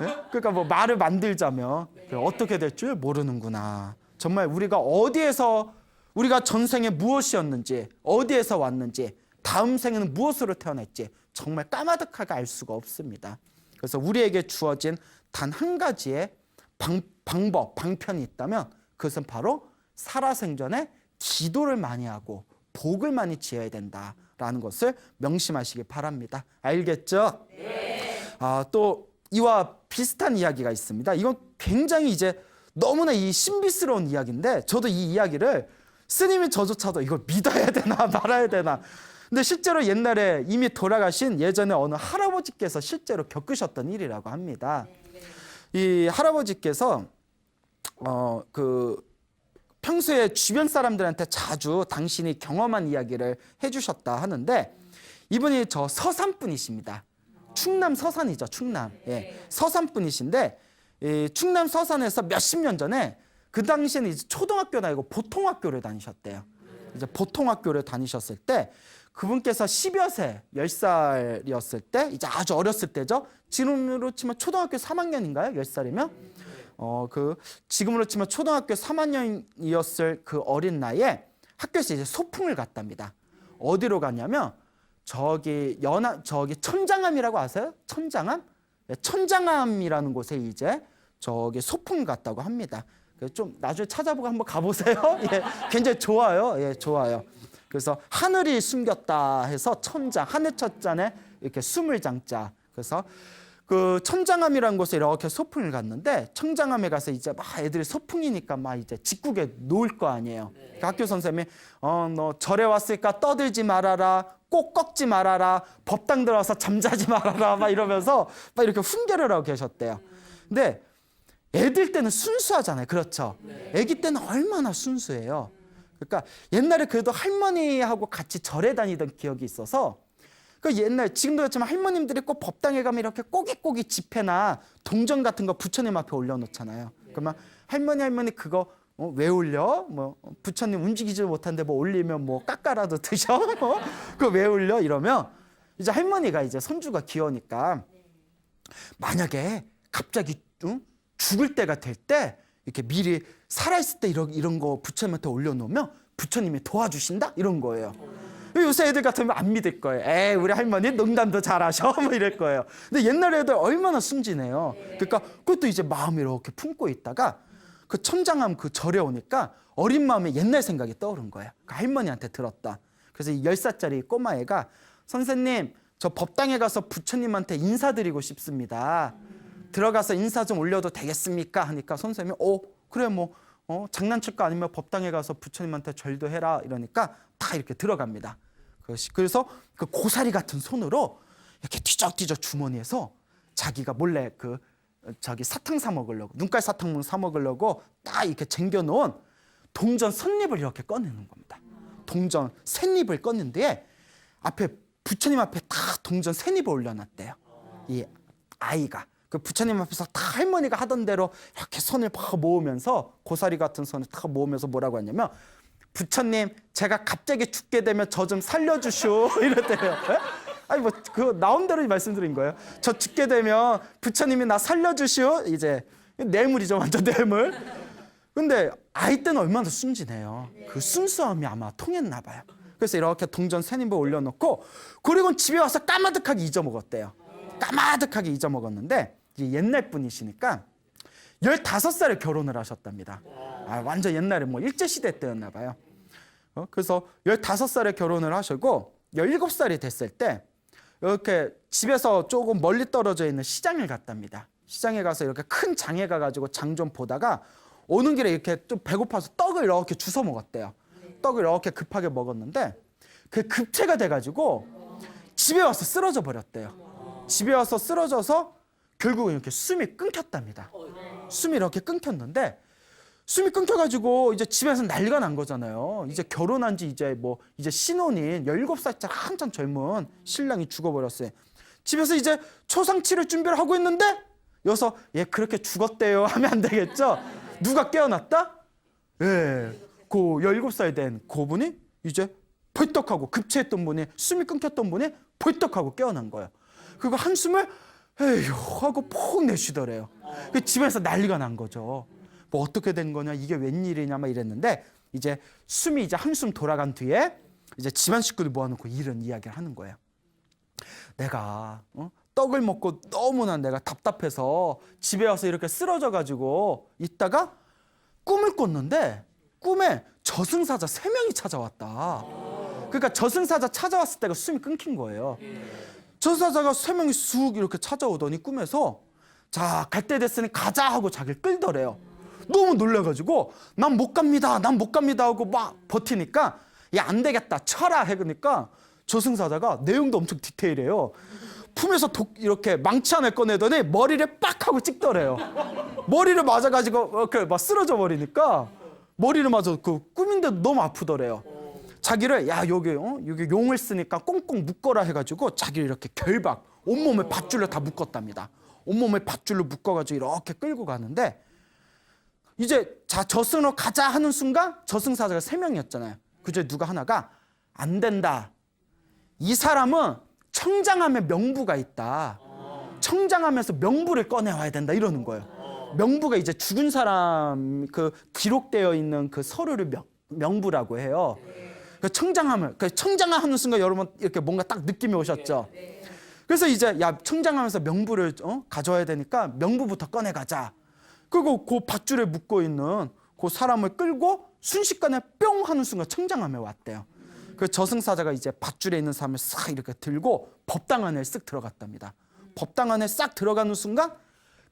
네? 그러니까 뭐 말을 만들자면 어떻게 될 줄 모르는구나. 정말 우리가 어디에서 우리가 전생에 무엇이었는지 어디에서 왔는지 다음 생에는 무엇으로 태어날지 정말 까마득하게 알 수가 없습니다. 그래서 우리에게 주어진 단 한 가지의 방법, 방편이 있다면 그것은 바로 살아생전에 기도를 많이 하고 복을 많이 지어야 된다라는 것을 명심하시기 바랍니다. 알겠죠? 네. 또 이와 비슷한 이야기가 있습니다. 이건 굉장히 이제 너무나 이 신비스러운 이야기인데 저도 이 이야기를 스님이 저조차도 이걸 믿어야 되나 말아야 되나. 근데 실제로 옛날에 이미 돌아가신 예전에 어느 할아버지께서 실제로 겪으셨던 일이라고 합니다. 이 할아버지께서 평소에 주변 사람들한테 자주 당신이 경험한 이야기를 해주셨다 하는데 이분이 저 서산 분이십니다. 충남 서산이죠. 충남. 예. 서산 분이신데 충남 서산에서 몇십 년 전에 그 당시에는 이제 초등학교는 아니고 보통학교를 다니셨대요. 이제 보통학교를 다니셨을 때 그분께서 10여 세, 10살이었을 때 이제 아주 어렸을 때죠. 지금으로 치면 초등학교 3학년인가요? 10살이면? 지금으로 치면 초등학교 3학년이었을 그 어린 나이에 학교에서 이제 소풍을 갔답니다. 어디로 갔냐면 저기 천장암이라고 아세요? 천장암? 네, 천장암이라는 곳에 이제 저기 소풍을 갔다고 합니다. 좀 나중에 찾아보고 한번 가보세요. 예, 굉장히 좋아요. 예, 좋아요. 그래서 하늘이 숨겼다 해서 천장, 하늘 첫자에 이렇게 숨을 장자. 그래서 그 천장암이라는 곳에 이렇게 소풍을 갔는데 천장암에 가서 이제 막 애들이 소풍이니까 막 이제 집구게 놀 거 아니에요. 그 학교 선생님이 너 절에 왔으니까 떠들지 말아라, 꼭 꺾지 말아라, 법당 들어와서 잠자지 말아라 막 이러면서 막 이렇게 훈계를 하고 계셨대요. 근데 애들 때는 순수하잖아요. 그렇죠? 애기 때는 얼마나 순수해요. 그러니까 옛날에 그래도 할머니하고 같이 절에 다니던 기억이 있어서 그 옛날 지금도 그렇지만 할머님들이 꼭 법당에 가면 이렇게 꼬깃꼬깃 지폐나 동전 같은 거 부처님 앞에 올려놓잖아요. 그러면 할머니 그거 왜 올려? 뭐 부처님 움직이지 못한데 뭐 올리면 뭐 깎아라도 드셔? 그거 왜 올려? 이러면 이제 할머니가 이제 손주가 귀여우니까 만약에 갑자기 죽을 때가 될 때 이렇게 미리 살아있을 때 이런 거 부처님한테 올려놓으면 부처님이 도와주신다? 이런 거예요. 요새 애들 같으면 안 믿을 거예요. 에이, 우리 할머니 농담도 잘하셔. 뭐 이럴 거예요. 근데 옛날 애들 얼마나 순진해요. 그러니까 그것도 이제 마음에 이렇게 품고 있다가 그 천장암 그 절에 오니까 어린 마음에 옛날 생각이 떠오른 거예요. 그 할머니한테 들었다. 그래서 이 10살짜리 꼬마애가 선생님, 저 법당에 가서 부처님한테 인사드리고 싶습니다. 들어가서 인사 좀 올려도 되겠습니까? 하니까 선생님이 그래 뭐 장난칠 거 아니면 법당에 가서 부처님한테 절도 해라 이러니까 다 이렇게 들어갑니다. 그래서 그 고사리 같은 손으로 이렇게 뒤적뒤적 주머니에서 자기가 몰래 저기 사탕 사 먹으려고 눈깔 사탕 사 먹으려고 딱 이렇게 쟁겨놓은 동전 선잎을 이렇게 꺼내는 겁니다. 동전 셋잎을 꺼낸데 앞에 부처님 앞에 다 동전 셋잎을 올려놨대요. 이 아이가. 그 부처님 앞에서 다 할머니가 하던 대로 이렇게 손을 팍 모으면서 고사리 같은 손을 탁 모으면서 뭐라고 하냐면 부처님 제가 갑자기 죽게 되면 저 좀 살려주시오 이랬대요. 예? 아니 뭐 그 나온 대로 말씀드린 거예요. 저 죽게 되면 부처님이 나 살려주시오. 이제 뇌물이죠, 완전 뇌물. 근데 아이 때는 얼마나 순진해요. 그 순수함이 아마 통했나 봐요. 그래서 이렇게 동전 세님배 올려놓고 그리고 집에 와서 까마득하게 잊어먹었대요. 까마득하게 잊어먹었는데 옛날 분이시니까 15살에 결혼을 하셨답니다. 완전 옛날에 뭐 일제시대 때였나 봐요. 그래서 15살에 결혼을 하시고 17살이 됐을 때 이렇게 집에서 조금 멀리 떨어져 있는 시장을 갔답니다. 시장에 가서 이렇게 큰 장에 가가지고 장 좀 보다가 오는 길에 이렇게 좀 배고파서 떡을 이렇게 주워 먹었대요. 떡을 이렇게 급하게 먹었는데 그 급체가 돼가지고 집에 와서 쓰러져 버렸대요. 집에 와서 쓰러져서 결국은 이렇게 숨이 끊겼답니다. 숨이 이렇게 끊겼는데 숨이 끊겨가지고 이제 집에서 난리가 난 거잖아요. 이제 결혼한 지 이제 신혼인 17살짜리 한참 젊은 신랑이 죽어버렸어요. 집에서 이제 초상 치를 준비를 하고 있는데 여기서 얘 그렇게 죽었대요 하면 안 되겠죠. 누가 깨어났다? 예, 그 17살 된 그분이 이제 벌떡하고 급체했던 분이 숨이 끊겼던 분이 벌떡하고 깨어난 거예요. 그리고 한숨을 에휴 하고 푹 내쉬더래요. 그 집에서 난리가 난 거죠. 뭐 어떻게 된 거냐, 이게 웬일이냐 막 이랬는데 이제 숨이 이제 한숨 돌아간 뒤에 이제 집안 식구들 모아놓고 이런 이야기를 하는 거예요. 내가 떡을 먹고 너무나 내가 답답해서 집에 와서 이렇게 쓰러져 가지고 있다가 꿈을 꿨는데 꿈에 저승사자 3명이 찾아왔다. 그러니까 저승사자 찾아왔을 때가 숨이 끊긴 거예요. 저승사자가 3명이 쑥 이렇게 찾아오더니 꿈에서 자, 갈 때 됐으니 가자 하고 자기를 끌더래요. 너무 놀라가지고 난 못 갑니다, 난 못 갑니다 하고 막 버티니까 야, 안 되겠다, 쳐라 해그니까 저승사자가 내용도 엄청 디테일해요. 품에서 이렇게 망치 하나 꺼내더니 머리를 빡 하고 찍더래요. 머리를 맞아가지고 이렇게 막 쓰러져 버리니까 머리를 맞아 그 꿈인데도 너무 아프더래요. 자기를 야 여기 용을 쓰니까 꽁꽁 묶어라 해가지고 자기를 이렇게 결박 온몸을 밧줄로 다 묶었답니다. 온몸을 밧줄로 묶어가지고 이렇게 끌고 가는데 이제 자 저승으로 가자 하는 순간 저승사자가 3명이었잖아요. 그중에 누가 하나가 안 된다. 이 사람은 청장함에 명부가 있다. 청장하면서 명부를 꺼내와야 된다 이러는 거예요. 명부가 이제 죽은 사람 그 기록되어 있는 그 서류를 명부라고 해요. 그 청장하는 순간 여러분 이렇게 뭔가 딱 느낌이 오셨죠. 그래서 이제 야 청장하면서 명부를 가져와야 되니까 명부부터 꺼내가자. 그리고 그 밧줄에 묶어 있는 그 사람을 끌고 순식간에 뿅 하는 순간 청장함에 왔대요. 그 저승사자가 이제 밧줄에 있는 사람을 싹 이렇게 들고 법당 안에 쓱 들어갔답니다. 법당 안에 싹 들어가는 순간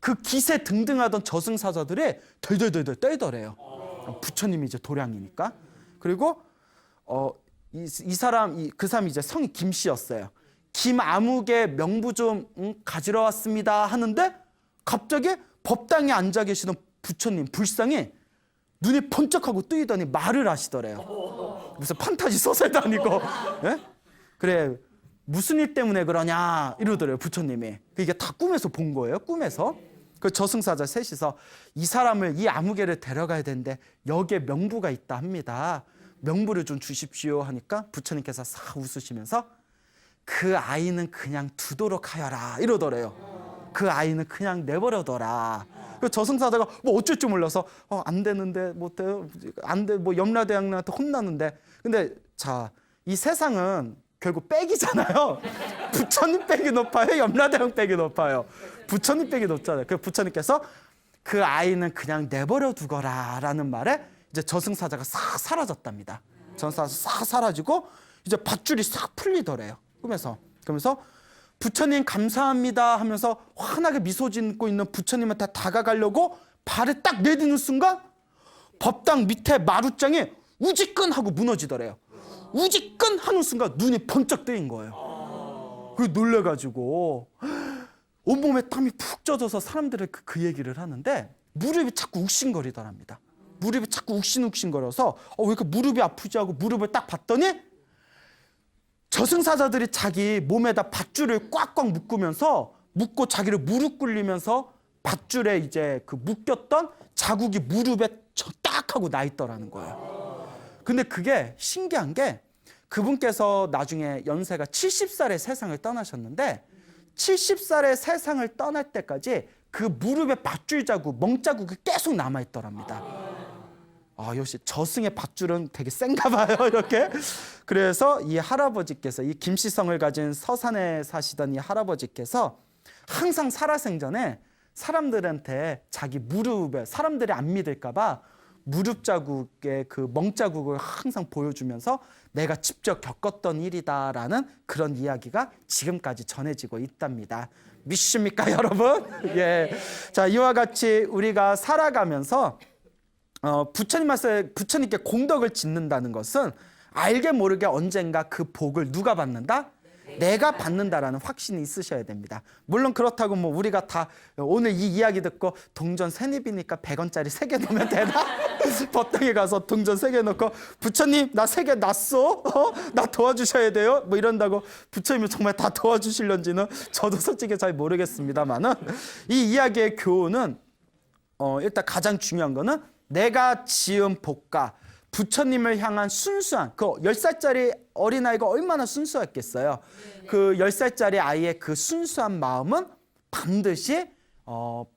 그 기세 등등하던 저승사자들이 덜덜덜덜 떨더래요. 부처님이 이제 도량이니까. 그리고 그 사람이 이제 성이 김씨였어요. 김아무개 명부 좀 가지러 왔습니다 하는데 갑자기 법당에 앉아 계시던 부처님 불상이 눈이 번쩍하고 뜨이더니 말을 하시더래요. 무슨 판타지 소설도 아니고. 예? 그래 무슨 일 때문에 그러냐 이러더래요 부처님이. 이게 다 꿈에서 본 거예요. 꿈에서. 그 저승사자 셋이서 이 사람을 이 아무개를 데려가야 되는데 여기에 명부가 있다 합니다. 명부를 좀 주십시오 하니까 부처님께서 싹 웃으시면서 그 아이는 그냥 두도록 하여라 이러더래요. 그 아이는 그냥 내버려둬라. 그 저승사자가 뭐 어쩔 줄 몰라서 안 되는데 안 돼 뭐 염라대왕한테 혼나는데 근데 자 이 세상은 결국 빽이잖아요. 부처님 빽이 높아요, 염라대왕 빽이 높아요. 부처님 빽이 높잖아요. 그 부처님께서 그 아이는 그냥 내버려 두거라라는 말에 이제 저승사자가 싹 사라졌답니다. 저승사자 싹 사라지고 이제 밧줄이 싹 풀리더래요. 꿈에서. 그러면서 부처님 감사합니다 하면서 환하게 미소 짓고 있는 부처님한테 다가가려고 발을 딱 내딛는 순간 법당 밑에 마루장이 우지끈 하고 무너지더래요. 우지끈 하는 순간 눈이 번쩍 뜨인 거예요. 그리고 놀래가지고 온몸에 땀이 푹 젖어서 사람들이 그 얘기를 하는데 무릎이 자꾸 욱신거리더랍니다. 무릎이 자꾸 욱신욱신거려서 왜 이렇게 무릎이 아프지 하고 무릎을 딱 봤더니 저승사자들이 자기 몸에다 밧줄을 꽉꽉 묶고 자기를 무릎 꿇리면서 밧줄에 이제 그 묶였던 자국이 무릎에 딱 하고 나 있더라는 거예요. 근데 그게 신기한 게 그분께서 나중에 연세가 70살에 세상을 떠나셨는데 70살에 세상을 떠날 때까지 그 무릎에 밧줄 자국, 멍자국이 계속 남아있더랍니다. 역시 저승의 밧줄은 되게 센가 봐요, 이렇게. 그래서 이 할아버지께서, 이 김씨성을 가진 서산에 사시던 이 할아버지께서 항상 살아생전에 사람들한테 자기 무릎에, 사람들이 안 믿을까 봐 무릎 자국의 그 멍자국을 항상 보여주면서 내가 직접 겪었던 일이다라는 그런 이야기가 지금까지 전해지고 있답니다. 믿습니까, 여러분? 예. 자, 이와 같이 우리가 살아가면서 부처님께 공덕을 짓는다는 것은 알게 모르게 언젠가 그 복을 누가 받는다? 내가 받는다라는 확신이 있으셔야 됩니다. 물론 그렇다고 뭐 우리가 다 오늘 이 이야기 듣고 동전 세입이니까 100원짜리 3개 넣으면 되나? 법당에 가서 동전 3개 넣고 부처님 나 3개 놨어? 나 도와주셔야 돼요? 뭐 이런다고 부처님이 정말 다 도와주실런지는 저도 솔직히 잘 모르겠습니다만은 이 이야기의 교훈은 일단 가장 중요한 거는 내가 지은 복과 부처님을 향한 순수한 그 10살짜리 어린아이가 얼마나 순수했겠어요. 그 10살짜리 아이의 그 순수한 마음은 반드시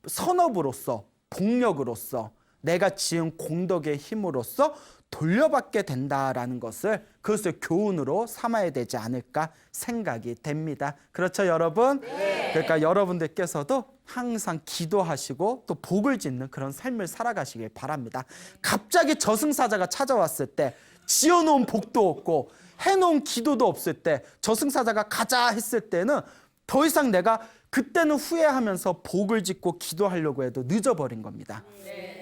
선업으로서 복력으로서 내가 지은 공덕의 힘으로써 돌려받게 된다라는 것을 그것을 교훈으로 삼아야 되지 않을까 생각이 됩니다. 그렇죠, 여러분? 네. 그러니까 여러분들께서도 항상 기도하시고 또 복을 짓는 그런 삶을 살아가시길 바랍니다. 갑자기 저승사자가 찾아왔을 때 지어놓은 복도 없고 해놓은 기도도 없을 때 저승사자가 가자 했을 때는 더 이상 내가 그때는 후회하면서 복을 짓고 기도하려고 해도 늦어버린 겁니다.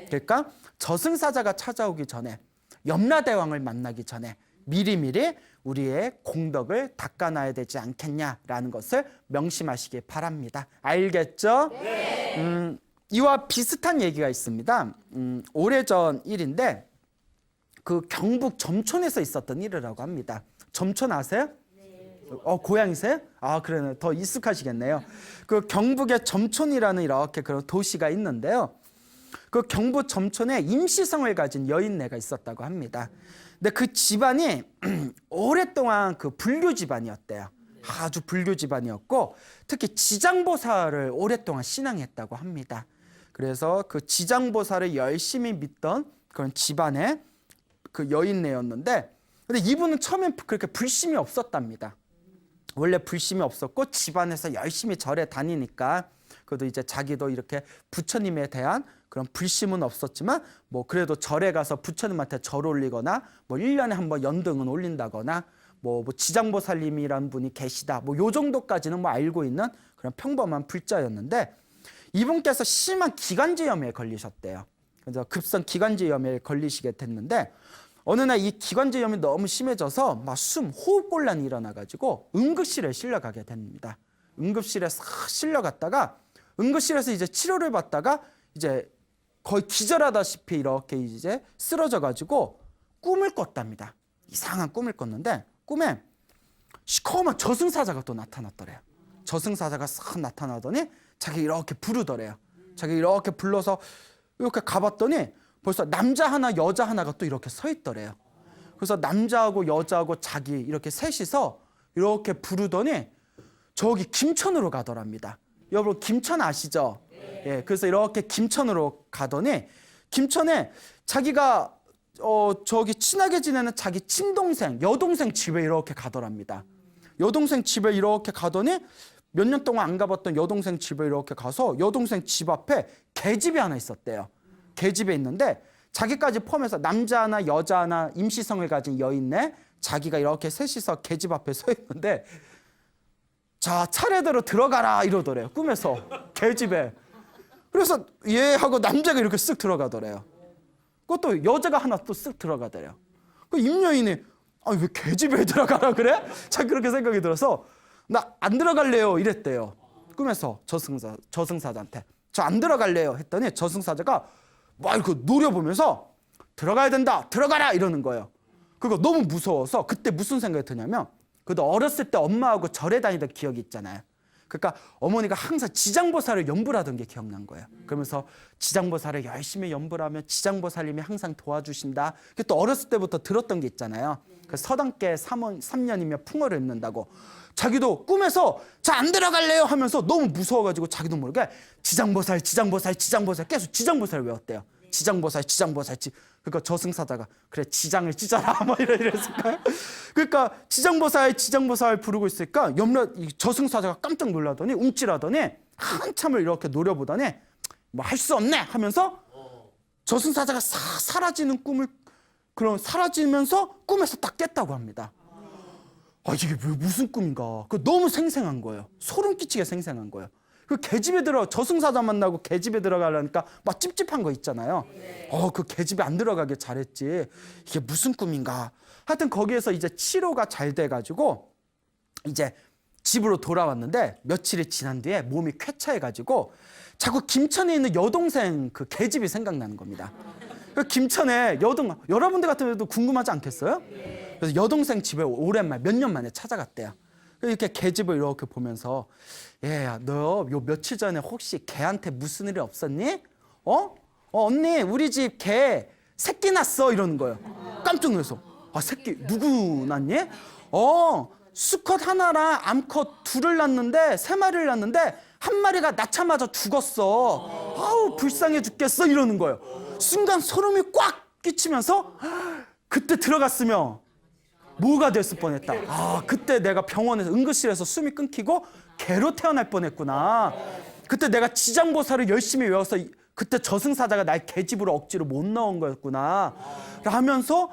그러니까 저승사자가 찾아오기 전에 염라대왕을 만나기 전에 미리미리 우리의 공덕을 닦아놔야 되지 않겠냐라는 것을 명심하시기 바랍니다. 알겠죠? 네. 이와 비슷한 얘기가 있습니다. 오래전 일인데 그 경북 점촌에서 있었던 일이라고 합니다. 점촌 아세요? 네. 고향이세요? 그러네. 더 익숙하시겠네요. 그 경북의 점촌이라는 이렇게 그런 도시가 있는데요. 그 경북 점촌에 임시성을 가진 여인네가 있었다고 합니다. 근데 그 집안이 오랫동안 그 불교 집안이었대요. 아주 불교 집안이었고 특히 지장보살을 오랫동안 신앙했다고 합니다. 그래서 그 지장보살을 열심히 믿던 그런 집안의 그 여인네였는데 근데 이분은 처음엔 그렇게 불심이 없었답니다. 원래 불심이 없었고 집안에서 열심히 절에 다니니까 그래도 이제 자기도 이렇게 부처님에 대한 그런 불심은 없었지만 뭐 그래도 절에 가서 부처님한테 절 올리거나 뭐 1년에 한 번 연등은 올린다거나 뭐 지장보살님이란 분이 계시다 뭐 요 정도까지는 뭐 알고 있는 그런 평범한 불자였는데 이분께서 심한 기관지염에 걸리셨대요. 그래서 급성 기관지염에 걸리시게 됐는데 어느 날 이 기관지염이 너무 심해져서 막 호흡곤란이 일어나가지고 응급실에 실려가게 됩니다. 응급실에 싹 실려갔다가 응급실에서 이제 치료를 받다가 이제 거의 기절하다시피 이렇게 이제 쓰러져가지고 꿈을 꿨답니다. 이상한 꿈을 꿨는데 꿈에 시커먼 저승사자가 또 나타났더래요. 저승사자가 싹 나타나더니 자기 이렇게 부르더래요. 자기 이렇게 불러서 이렇게 가봤더니 벌써 남자 하나 여자 하나가 또 이렇게 서 있더래요. 그래서 남자하고 여자하고 자기 이렇게 셋이서 이렇게 부르더니 저기 김천으로 가더랍니다. 여러분 김천 아시죠? 예, 그래서 이렇게 김천으로 가더니 김천에 자기가 저기 친하게 지내는 자기 친동생, 여동생 집에 이렇게 가더랍니다. 여동생 집에 이렇게 가더니 몇 년 동안 안 가봤던 여동생 집에 이렇게 가서 여동생 집 앞에 계집이 하나 있었대요. 계집에 있는데 자기까지 포함해서 남자 하나 여자 하나 임시성을 가진 여인네 자기가 이렇게 셋이서 계집 앞에 서 있는데 자 차례대로 들어가라 이러더래요. 꿈에서 계집에. 그래서 얘 하고 남자가 이렇게 쓱 들어가더래요. 그것도 여자가 하나 또 쓱 들어가더래요. 그 임여인이 왜 계집에 들어가라 그래? 자 그렇게 생각이 들어서 나 안 들어갈래요 이랬대요. 꿈에서 저승사자한테 저 안 들어갈래요 했더니 저승사자가 막 이렇게 노려보면서 들어가야 된다 들어가라 이러는 거예요. 그거 너무 무서워서 그때 무슨 생각이 드냐면 그래도 어렸을 때 엄마하고 절에 다니던 기억이 있잖아요. 그러니까 어머니가 항상 지장보살을 연불 하던 게 기억난 거예요. 그러면서 지장보살을 열심히 연불하면 지장보살님이 항상 도와주신다. 그게 또 어렸을 때부터 들었던 게 있잖아요. 그 서당계 3년이면 풍어를 입는다고. 자기도 꿈에서 자, 안 들어갈래요 하면서 너무 무서워가지고 자기도 모르게 지장보살 계속 지장보살 외웠대요. 지장보살. 그러니까 저승사자가 그래 지장을 찢어라 뭐 이랬을까요? 그러니까 지장보살 부르고 있으니까 이 저승사자가 깜짝 놀라더니 움찔하더니 한참을 이렇게 노려보더니 뭐 할 수 없네 하면서 저승사자가 싹 사라지는 사라지면서 꿈에서 딱 깼다고 합니다. 이게 무슨 꿈인가? 너무 생생한 거예요. 소름 끼치게 생생한 거예요. 계집에 저승사자 만나고 계집에 들어가려니까 막 찝찝한 거 있잖아요. 그 계집에 안 들어가길 잘했지. 이게 무슨 꿈인가? 하여튼 거기에서 이제 치료가 잘 돼가지고 이제 집으로 돌아왔는데 며칠이 지난 뒤에 몸이 쾌차해가지고 자꾸 김천에 있는 여동생 그 계집이 생각나는 겁니다. 김천에 여러분들 같은 경우도 궁금하지 않겠어요? 그래서 여동생 집에 오랜만에 몇 년 만에 찾아갔대요. 이렇게 계집을 이렇게 보면서 얘야 너 요 며칠 전에 혹시 걔한테 무슨 일이 없었니? 언니 우리 집 개 새끼 낳았어 이러는 거예요. 깜짝 놀라서 새끼 누구 낳니? 수컷 하나랑 암컷 둘을 낳았는데 3마리를 낳았는데 한 마리가 낳자마자 죽었어. 아우 불쌍해 죽겠어 이러는 거예요. 순간 소름이 꽉 끼치면서 그때 들어갔으면 뭐가 됐을 뻔했다. 그때 내가 병원에서 응급실에서 숨이 끊기고 개로 태어날 뻔했구나. 그때 내가 지장보살을 열심히 외워서 그때 저승사자가 날 개집으로 억지로 못 넣은 거였구나 하면서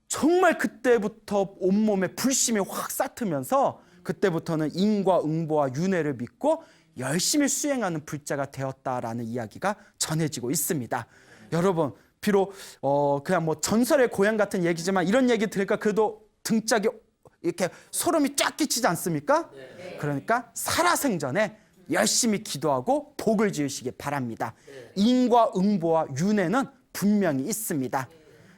정말 그때부터 온몸에 불심이 확 싹트면서 그때부터는 인과 응보와 윤회를 믿고 열심히 수행하는 불자가 되었다라는 이야기가 전해지고 있습니다. 여러분 비록 그냥 뭐 전설의 고향 같은 얘기지만 이런 얘기 들으니까 그래도 등짝이 이렇게 소름이 쫙 끼치지 않습니까? 그러니까 살아생전에 열심히 기도하고 복을 지으시기 바랍니다. 인과 응보와 윤회는 분명히 있습니다.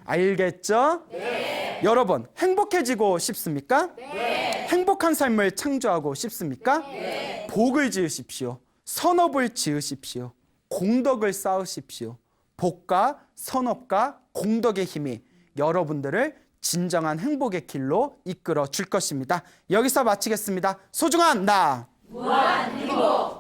알겠죠? 네. 여러분 행복해지고 싶습니까? 네. 행복한 삶을 창조하고 싶습니까? 네. 복을 지으십시오. 선업을 지으십시오. 공덕을 쌓으십시오. 복과 선업과 공덕의 힘이 여러분들을 진정한 행복의 길로 이끌어 줄 것입니다. 여기서 마치겠습니다. 소중한 나 무한 행복